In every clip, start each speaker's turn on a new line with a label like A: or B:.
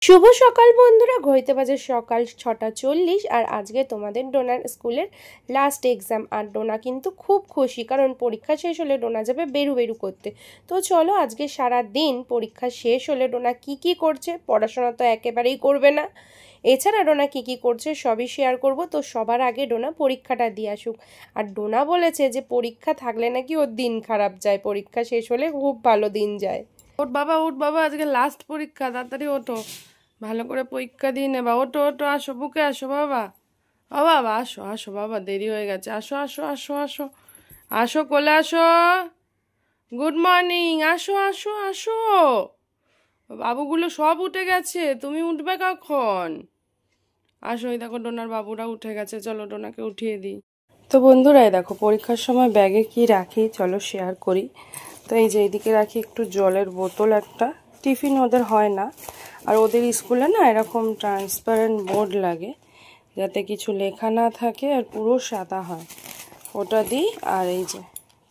A: শুভ সকাল বন্ধুরা, ঘড়িতে বাজে সকাল 6:40 আর আজকে তোমাদের ডোনার স্কুলের লাস্ট এক্সাম। আর ডোনা কিন্তু খুব খুশি, কারণ পরীক্ষা শেষ হলে ডোনা যাবে বেরু বেরু করতে। তো চলো আজকে সারা দিন পরীক্ষা শেষ হলে ডোনা কি করছে, পড়াশোনা তো একেবারেই করবে না, এছাড়া ডোনা কি করছে সবই শেয়ার করব। তো সবার আগে ডোনা পরীক্ষাটা দিয়ে আসুক। আর ডোনা বলেছে যে পরীক্ষা থাকলে নাকি ওর দিন খারাপ যায়, পরীক্ষা শেষ হলে খুব ভালো দিন যায়।
B: ওঠ বাবা, আজকে লাস্ট পরীক্ষা, তাড়াতাড়ি ওঠো, ভালো করে পরীক্ষা দিয়ে নেবা। ওঠো আসো, বুকে আসো বাবা। ও বাবা আসো বাবা, দেরি হয়ে গেছে। আসো কোলে আসো। গুড মর্নিং, আসো। বাবুগুলো সব উঠে গেছে, তুমি উঠবে কখন? আসো, এই দেখো ডোনার বাবুরা উঠে গেছে, চলো ডোনাকে উঠিয়ে দিই। তো বন্ধুরাই দেখো পরীক্ষার সময় ব্যাগে কি রাখি চলো শেয়ার করি। তো এই যে এইদিকে রাখি একটু জলের বোতল, একটা টিফিন ওদের হয় না, আর ওদের স্কুলে না এরকম ট্রান্সপারেন্ট বোর্ড লাগে যাতে কিছু লেখা না থাকে আর পুরো সাদা হয়, ওটা দিই। আর এই যে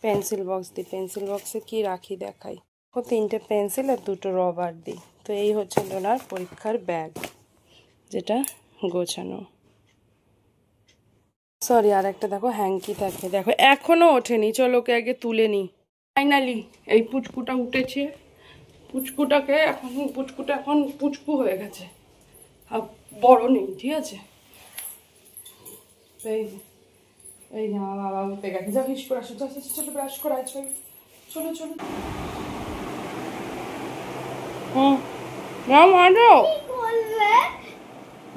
B: পেন্সিল বক্স দিই, পেন্সিল বক্সে কি রাখি দেখাই। ও 3টে পেন্সিল আর 2টো রবার দিই। তো এই হচ্ছে ডোনার পরীক্ষার ব্যাগ, যেটা গোছানো। সরি, আর একটা দেখো হ্যাঙ্কি থাকে, দেখো এখনো ওঠেনি, চলো ওকে আগে তুলে নি। ফাইনালি এই পুচকুটা উঠেছে। পুচকুটা এখন পুচকু হয়ে গেছে, আর বড় নেই, ঠিক আছে। এই যে আমার বাবা উঠে গেছে, যা ফিস করে আসো, চলো ব্রাশ করে আসো, চলো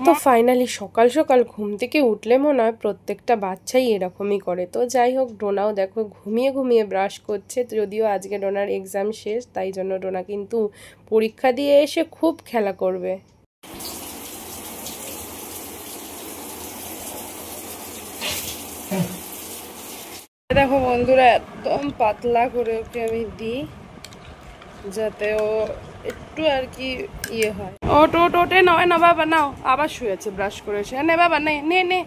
A: তো ফাইনালি সকাল সকাল ঘুম থেকে উঠলে মনে হয় প্রত্যেকটা বাচ্চাই এরকমই করে। তো যাই হোক, ডোনাও দেখো ঘুমিয়ে ব্রাশ করছে। যদিও আজকে ডোনার এক্সাম শেষ, তাই জন্য ডোনা কিন্তু পরীক্ষা দিয়ে এসে খুব খেলা করবে।
B: দেখো বন্ধুরা, একদম পাতলা করে ওকে আমি দিই যাতে ও একটু আর কি ইয়ে হয়। ওটে নয় না বাবা, নাও। আবার শুয়েছে ব্রাশ করেছে। নে বাবা, নে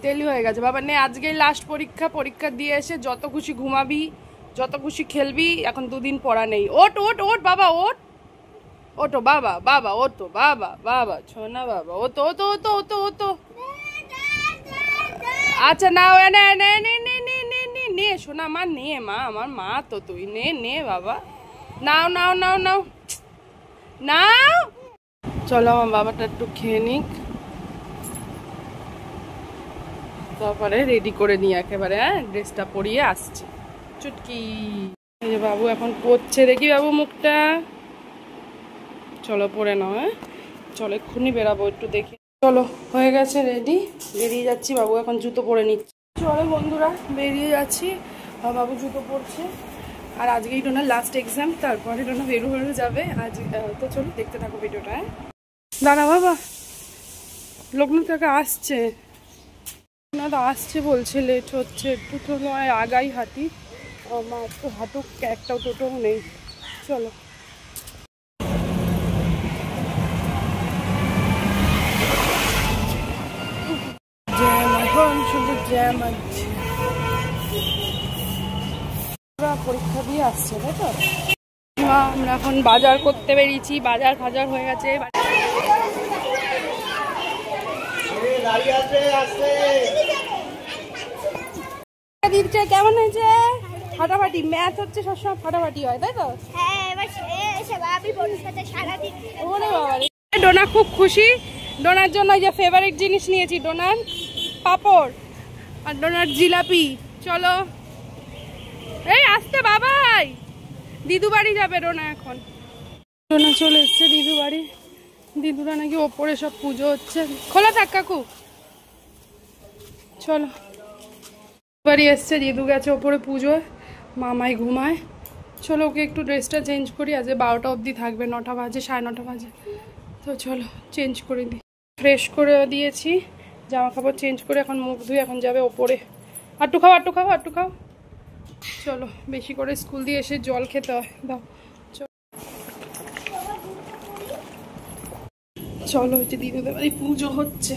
B: তেলি হয়ে গেছে বাবা, নে। আজকেই লাস্ট পরীক্ষা দিয়ে এসে যত খুশি ঘুমাবি, যত খুশি খেলবি, এখন 2 দিন পড়া নেই। ওট বাবা, ওটো বাবা, ওটো বাবা ছোনা বাবা, ওতো। আচ্ছা নাও, নে সোনা মা, নে মা, আমার মা তো তুই, নে বাবা, নাও। চলো আমার বাবাটা একটু খেয়ে নিক, তারপরে রেডি করে নিয়ে একেবারে ড্রেসটা পরিয়ে আসছি। চুটকি, এই যে বাবু এখন পড়ছে, দেখি বাবু মুখটা। চলো পরে নাও, চলো এক্ষুনি বেরাবো, একটু দেখি। চলো হয়ে গেছে রেডি, বেরিয়ে যাচ্ছি। বাবু এখন জুতো পরে নিচ্ছে। চলো বন্ধুরা বেরিয়ে যাচ্ছি, বাবু জুতো পরছে। আর আজকেই ডোনার লাস্ট এক্সাম, তারপরে ডোনা বেরু যাবে আজ। তো চলো দেখতে থাকো ভিডিওটা। দাঁড়া বাবা, লোকনাথ কাকা আসছে, লোকনাথ আসছে বলছে, লেট হচ্ছে একটু, তো নয় আগাই হাঁটি, মা একটু হাঁটুক, একটাও টোটোও নেই। চলো শুধু জ্যাম আছে। পরীক্ষা দিয়ে আসছে, তাই তো। আমরা এখন বাজার করতে বেরিয়েছি, বাজার হয়ে গেছে। দিচ্ছে কেমন হয়েছে? ফাটাফাটি, ম্যাথ হচ্ছে সবসময় ফাটাফাটি হয়, তাই তো। ডোনা খুব খুশি, ডোনার জন্য যে ফেভারিট জিনিস নিয়েছি, ডোনার পাপড় আর ডোনার জিলাপি। চলো এই আসতে বাবাই, দিদু বাড়ি যাবে ডোনা এখন। ডোনা চলে এসছে দিদু বাড়ি, দিদুরা নাকি ওপরে সব পুজো হচ্ছে। খোলা থাক কাকু, চলো। বাড়ি এসছে, দিদু গেছে ওপরে পুজোয়, মামাই ঘুমায়। চলো ওকে একটু ড্রেসটা চেঞ্জ করি, আজ 12টা অবধি থাকবে, 9টা বাজে, 9:30 বাজে। তো চলো চেঞ্জ করে দিই, ফ্রেশ করে দিয়েছি, জামা কাপড় চেঞ্জ করে এখন মুখ ধুয়ে এখন যাবে ওপরে। আটটু খাও। চলো বেশি করে স্কুল দিয়ে এসে জল খেতে হয়, দাও। চলো হচ্ছে দিদুদের বাড়ি পুজো হচ্ছে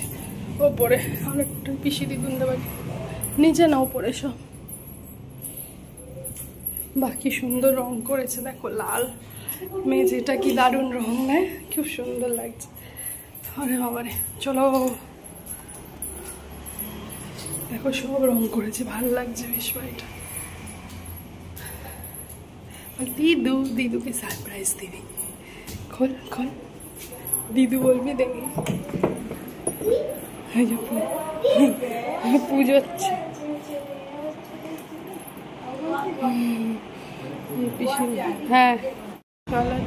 B: ওপরে, আমরা একটু পিসি দিদুদের বাড়ি নিচে না ওপরে সব। বাকি সুন্দর রং করেছে, দেখো লাল মেঝেটা কি দারুণ রং, নেয় খুব সুন্দর লাগছে। আরে বাবারে, চলো। দেখো সব রং করেছে, ভালো লাগছে বেশ বাড়িটা। দিদুকে সারপ্রাইজ দিবি। খোল খোল, দিদু বলবি দেখি। পুজো হচ্ছে। হ্যাঁ চলো।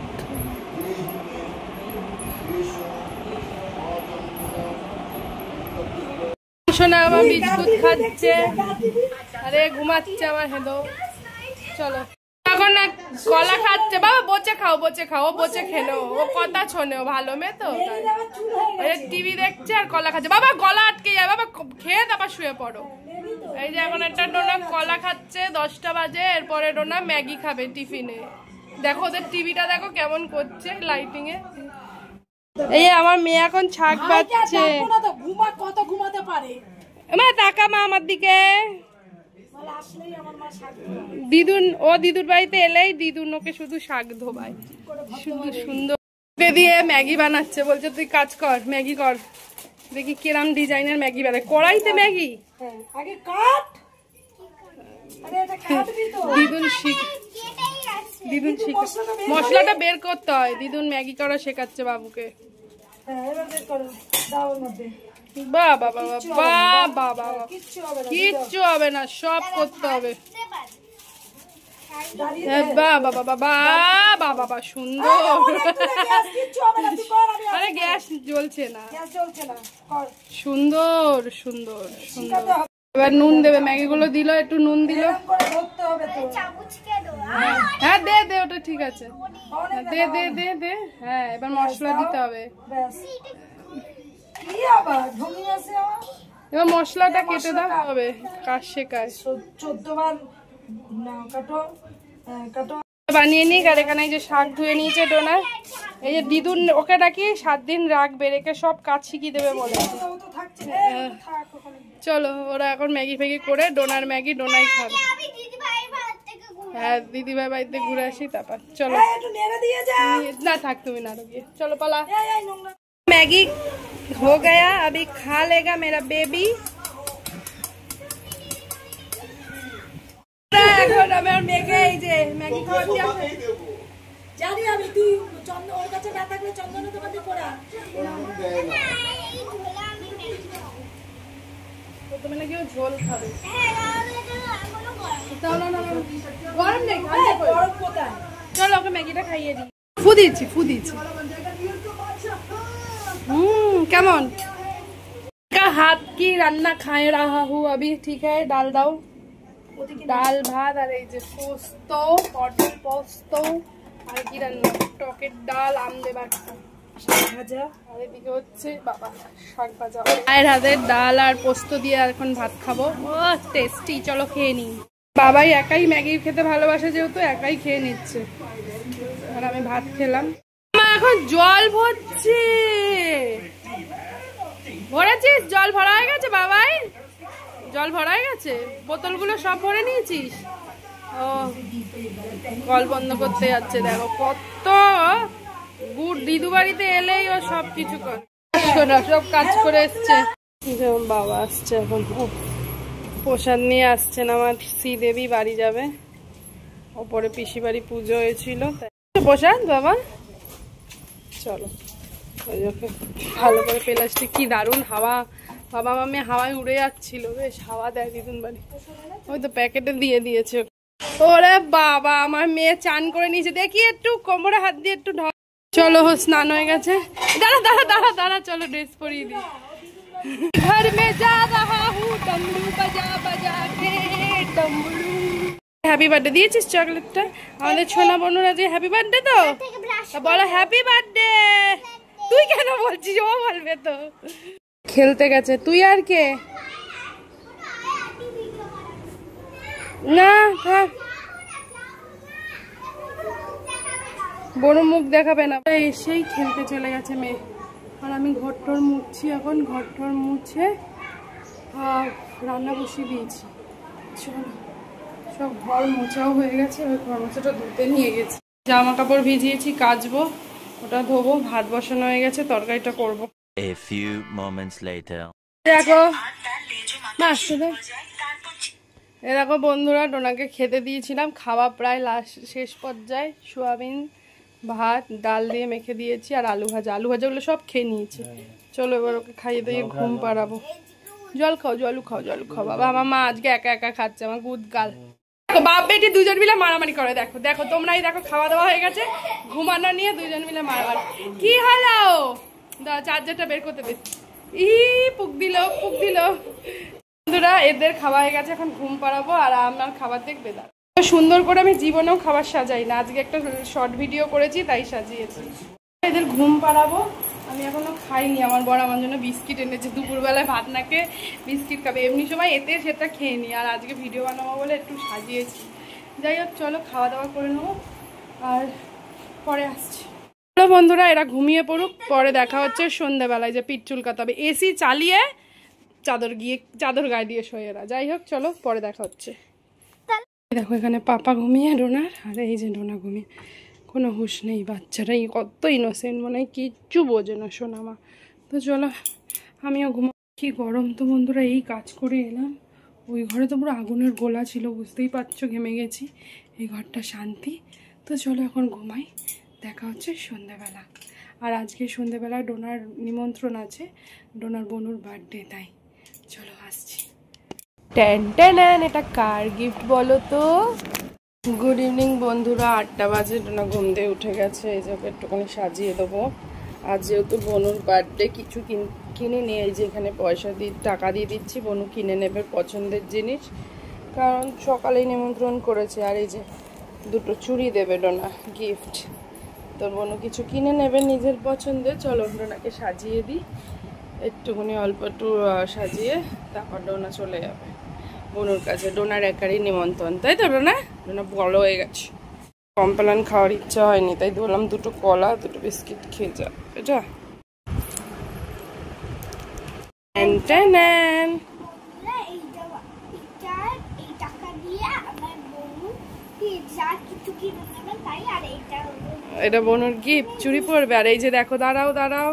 B: শোনা আমার বিস্কুট খাচ্ছে, আরে ঘুমাচ্ছে আমার হেদো। চলো এখন না কলা খাচ্ছে। বাবা বচে খাও, বচে খাও, বচে খেলো, ও কথা শোনে, ভালো মেয়ে তো। টিভি দেখছে আর কলা খাচ্ছে। বাবা গলা আটকে যায়, বাবা খেয়ে তারপর শুয়ে পড়ো। এই যে এখন একটা ডোনা কলা খাচ্ছে, 10টা বাজে। এরপরে ডোনা ম্যাগি খাবে টিফিনে। দেখো ওদের টিভিটা দেখো কেমন করছে লাইটিং এ। এই আমার মেয়ে এখন ছাক বাজছে।
C: কত ঘুমাতে পারে
B: মা তাকা মা আমার দিকে। দিদুর বাড়িতে এলেই দিদুন ওকে শুধু শাক ধোবায়, শুধু সুন্দর দিয়ে ম্যাগি বানাচ্ছে। বলছে তুই কাজ কর, ম্যাগি কর। দেখি কিরাম ডিজাইনের ম্যাগি বানায়, কড়াইতে ম্যাগি।
C: আগে কাট।
B: দিদুন শিখ, মশলাটা বের করতে হয়। দিদুন ম্যাগি করা শেখাচ্ছে বাবুকে। বাবা বাবা বাবা বাবা, কিচ্ছু হবে না, সব করতে হবে। বাবা বাবা বাবা বাবা, সুন্দর। আরে গ্যাস জ্বলছে না, সুন্দর সুন্দর সুন্দর। এবার নুন দেবে, ম্যাগি গুলো দিল, একটু নুন দিল। হ্যাঁ দে দে, ওটা ঠিক আছে, দে দে দে দে। হ্যাঁ এবার মশলা দিতে হবে। এবার মশলাটা কেটে দেওয়া হবে, কাজ শেখায়।
C: 14 বার কাটো কাটো
B: বানিয়ে নিক। আর এখানে এই যে শাক ধুয়ে নিয়েছে ডোনা। এই যে দিদুন ওকে ডাকি 7 দিন রাখবে, রেখে সব কাজ শিখিয়ে দেবে বলে। চলো ওরা এখন ম্যাগি ফ্যাগি করে, ডোনার ম্যাগি ডোনাই খাবে। হ্যাঁ দিদিভাই বাড়িতে ঘুরে আসি তারপর। চলো না থাক, তুমি না গিয়ে চলো পালা। मैगी हो गया, अभी खा लेगा मेरा बेबी। এখন আমার মেঘে এই যে ম্যাগি খাওয়াচ্ছি।
C: জানি আমি, তুই চন্দন ওর কাছে না থাকলে চন্দনের দোকানে পড়া।
B: তুমি নাকি ও ঝোল খাবে। গরম নেই,
C: গরম কোথায়?
B: চলো ওকে ম্যাগিটা খাইয়ে দিই। ফু দিচ্ছি, ফু দিচ্ছি। কেমন হাত কি রান্না খায় রাহা হু अभी। ठीक है ডাল দাও, ডাল ভাত। আর এই যে পোস্ত, পটল পোস্ত। আর কি রান্না, টকের ডাল, আম দেবা শাক ভাজা। আর এদিকে হচ্ছে বাবা শাক ভাজা। মায়ের হাতের ডাল আর পোস্ত দিয়ে এখন ভাত খাবো। ও টেস্টি, চলো খেয়ে নিই। বাবাই একাই ম্যাগি খেতে ভালোবাসে, যেহেতু একাই খেয়ে নিচ্ছে। আর আমি ভাত খেলাম। এখন জল ভরছে। ভরেছিস? জল ভরা হয়ে গেছে বাবাই? জল ভরা হয়ে গেছে? বোতলগুলো সব ভরে নিয়েছিস? ও কল বন্ধ করতে যাচ্ছে। দেখো কত গুড়, দিদু বাড়িতে এলেই ও সব কিছু করে। সব কাজ করে এসছে। বাবা আসছে এখন, প্রসাদ নিয়ে আসছেন। আমার শ্রীদেবী বাড়ি যাবে, ওপরে পিসি বাড়ি পুজো হয়েছিল প্রসাদ। বাবা চলো, ভালো করে প্লাস্টিক। কি দারুণ হাওয়া, বাবা মামি হাওয়ায় উড়ে যাচ্ছিল, বেশ হাওয়া দেয় দিদুন বাড়ি। ওই তো প্যাকেটে দিয়ে দিয়েছে। ওরে বাবা, আমার মেয়ে চান করে নিয়েছে। দেখি একটু কোমরে হাত দিয়ে একটু ঢক। চলো স্নান হয়ে গেছে। দাঁড়া দাঁড়া দাঁড়া দাঁড়া, চলো ড্রেস পরিয়ে দিই। ঘর মে যা রাহা হুঁ ডমরু বাজা বাজা কে ডমরু। হ্যাপি বার্থডে দিয়েছিস চকলেটটা? আমাদের ছোনা বনুরা যে হ্যাপি বার্থডে তো বলো হ্যাপি বার্থডে। তুই কেন বলছিস? ও বলবে তো। খেলতে গেছে। তুই আর কে? না থাক, বড় মুখ দেখাবে না। এসেই খেলতে চলে গেছে মেয়ে। আর আমি ঘরটর মুছছি এখন। ঘরটর মুছে রান্না বসিয়ে দিয়েছি। চলো সব ঘর মোছাও হয়ে গেছে। ওই ঘর মোছাটা ধুতে নিয়ে গেছি। জামা কাপড় ভিজিয়েছি, কাচবো, ওটা ধোবো। ভাত বসানো হয়ে গেছে, তরকারিটা করবো।
D: A few moments later.
B: দেখো এ দেখো বন্ধুরা, ডোনাকে খেতে দিয়েছিলাম, খাওয়া প্রায় লাস্ট শেষ পর্যায়ে। সোয়াবিন ভাত ডাল দিয়ে মেখে দিয়েছি আর আলু ভাজাগুলো সব খেয়ে নিয়েছি। চলো এবার ওকে খাইয়ে দিয়ে ঘুম পাড়াবো। জল খাও বাবা। আমার মা আজকে একা একা খাচ্ছে, আমার গুদ গাল। দেখো বাপ বেটি দুজন মিলে মারামারি করে। দেখো দেখো তোমরাই দেখো, খাওয়া দাওয়া হয়ে গেছে, ঘুমানো নিয়ে দুজন মিলে মারামারি। কি হলো? দাও চার্জারটা বের করতে দে। পুক দিল। বন্ধুরা এদের খাওয়া হয়ে গেছে, এখন ঘুম পাড়াবো আর আমার খাবার দেখবে। সুন্দর করে আমি জীবনেও খাবার সাজাই না, আজকে একটা শর্ট ভিডিও করেছি তাই সাজিয়েছি। এদের ঘুম পাড়াবো। আমি এখনো খাইনি, আমার বড় আমার জন্য বিস্কিট এনেছে। দুপুরবেলায় ভাত না খেয়ে বিস্কিট খাবে, এমনি সময় এতে সেটা খেয়ে নি, আর আজকে ভিডিও বানাবো বলে একটু সাজিয়েছি। যাই হোক চলো খাওয়া দাওয়া করে নেবো আর পরে আসছি। চলো বন্ধুরা এরা ঘুমিয়ে পড়ুক, পরে দেখা হচ্ছে সন্ধ্যাবেলায়, যে পিঠ চুলকাতে হবে। এসি চালিয়ে চাদর গায়ে দিয়ে শোয় এরা। যাই হোক চলো পরে দেখা হচ্ছে। দেখো এখানে পাপা ঘুমিয়ে ডোনার, আর এই যে ডোনা ঘুমিয়ে, কোনো হুঁশ নেই। বাচ্চারাই কত ইনোসেন্ট, মনে হয় কিচ্ছু বোঝে না সোনা মা। তো চলো আমিও ঘুমা। কি গরম তো বন্ধুরা, এই কাজ করে এলাম। ওই ঘরে তো পুরো আগুনের গোলা ছিল, বুঝতেই পারছো, ঘেমে গেছি। এই ঘরটা শান্তি। তো চলো এখন ঘুমাই, দেখা হচ্ছে সন্ধ্যাবেলা। আর আজকে সন্ধ্যাবেলায় ডোনার নিমন্ত্রণ আছে, ডোনার বনুর বার্থডে, তাই চলো আসছি। এটা কার গিফট বলো তো? গুড ইভিনিং বন্ধুরা, 8টা বাজে, ডোনা ঘুম দিয়ে উঠে গেছে। এই যে ওকে একটুখানি সাজিয়ে দেবো। আজ যেহেতু বনুর বার্থডে, কিছু কিনে নিয়ে এই যে এখানে টাকা দিয়ে দিচ্ছি, বনু কিনে নেবে পছন্দের জিনিস, কারণ সকালেই নিমন্ত্রণ করেছে। আর এই যে দুটো চুড়ি দেবে ডোনা গিফট, তো বনু কিছু কিনে নেবে নিজের পছন্দের। চলো ডোনাকে সাজিয়ে দিই, একটুখানি অল্প একটু সাজিয়ে তারপর ডোনা চলে যাবে বনুর কাছে। ডোনার একারই নিমন্ত্রণ, তাই তো ডোনা? ডোনা বড় হয়ে গেছে, কমপ্লেন খাওয়ার ইচ্ছা হয়নি, তাই বললাম দুটো কলা দুটো বিস্কিট খেয়ে যা। এটা এটা বনুর গিফট, চুড়ি পরবে। আর এই যে দেখো, দাঁড়াও,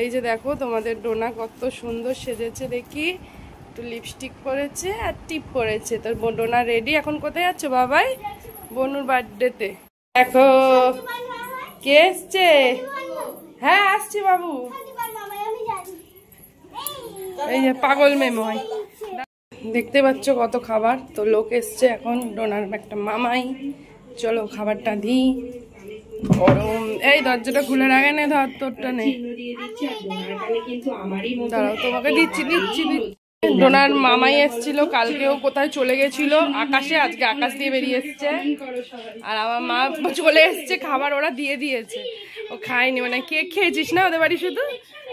B: এই যে দেখো তোমাদের ডোনা কত সুন্দর সেজেছে দেখি। একটু লিপস্টিক পরেছে আর টিপ পরেছে। তো ডোনা রেডি। এখন কোথায় যাচ্ছ বাবাই? বনুর বার্থডেতে। দেখো কে এসছে। হ্যাঁ আসছি বাবু। এই যে পাগল মেময়, দেখতে পাচ্ছ কত খাবার। তো লোক এসছে এখন, ডোনার একটা মামাই। চলো খাবারটা দিই। গরম, এই দরজাটা খুলে রাখে না, ধর তোরটা নেই, দাঁড়াও তোমাকে দিচ্ছি। ডোনার মামাই এসেছিল, কালকেও কোথায় চলে গেছিল আকাশে, আজকে আকাশ দিয়ে বেরিয়ে এসছে। আর আমার মা চলে এসছে, খাবার ওরা দিয়ে দিয়েছে, ও খায়নি। মানে কেক খেয়েছিস না ওদের বাড়ি শুধু,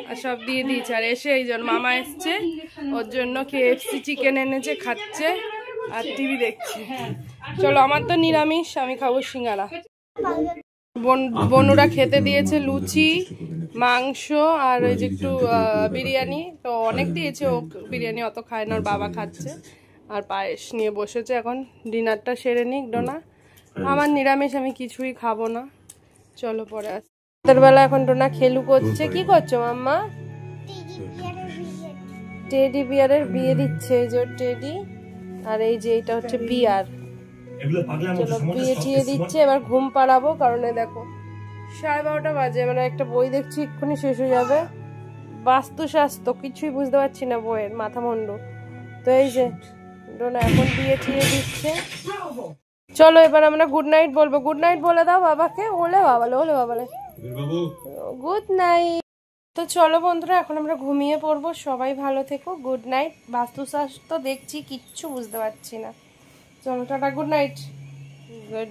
B: আর সব দিয়ে দিয়েছে। আর এসে এই জন্য মামা এসছে, ওর জন্য KFC চিকেন এনেছে, খাচ্ছে আর টিভি দেখছে। চলো আমার তো নিরামিষ, আমি খাবো সিঙ্গারা। বনুরা খেতে দিয়েছে লুচি, মাংস আর ওই যে একটু বিরিয়ানি। তো অনেক দিয়েছে, ও বিরিয়ানি অত খায় না, ওর বাবা খাচ্ছে। আর পায়েস নিয়ে বসেছে। এখন ডিনারটা সেরে নিক ডোনা। আমার নিরামিষ, আমি কিছুই খাবো না। চলো পরে আস। রাতের বেলা এখন ডোনা খেলু করছে। কি করছো মাম্মা? টেডি বিয়ারের বিয়ে দিচ্ছে। এই যে টেডি, আর এই যে এটা হচ্ছে বিয়ার। চলো বিয়ে ঠিয়ে দিচ্ছে, এবার ঘুম পাড়াবো। কারণ দেখো 12:30 বাজে, মানে একটা বই দেখছি, এক্ষুনি শেষ হয়ে যাবে। বাস্তুশাস্ত্র কিছুই বুঝতে পারছি না বইয়ের, মাথা মুন্ডু। তো এই যে ডোনা এখন বিয়ে ঠিয়ে দিচ্ছে। চলো এবার আমরা গুড নাইট বলবো। গুড নাইট বলে দাও বাবাকে। ওলে বাবালে গুড নাইট। তো চলো বন্ধুরা এখন আমরা ঘুমিয়ে পড়বো। সবাই ভালো থেকো, গুড নাইট। বাস্তুশাস্ত্র দেখছি, কিচ্ছু বুঝতে পারছি না। চলো টাটা, গুড নাইট। গুড